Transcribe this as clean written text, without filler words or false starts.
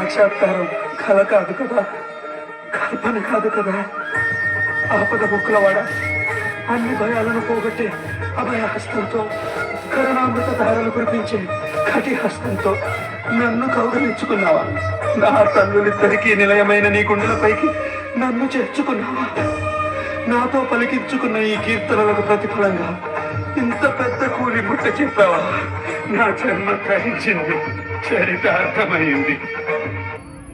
సాక్షాత్కారం కల కాదు కదా, కల్పన కాదు కదా. ఆపద ముక్కులవాడ అన్ని భయాలను పోగొట్టే అభయ హస్తంతో, కరుణామృత ధారలు కురిపించే కటి హస్తంతో నన్ను కౌగలించుకున్నావా? నా తల్లులిద్దరికీ నిలయమైన నీ గుండెలపైకి నన్ను చేర్చుకున్నావా? నాతో పలికించుకున్న ఈ కీర్తనలకు ప్రతిఫలంగా ఇంత పెద్ద కూలి ముట్ట చెప్పావా? నా జన్మ గ్రహించింది, చరితార్థమైంది.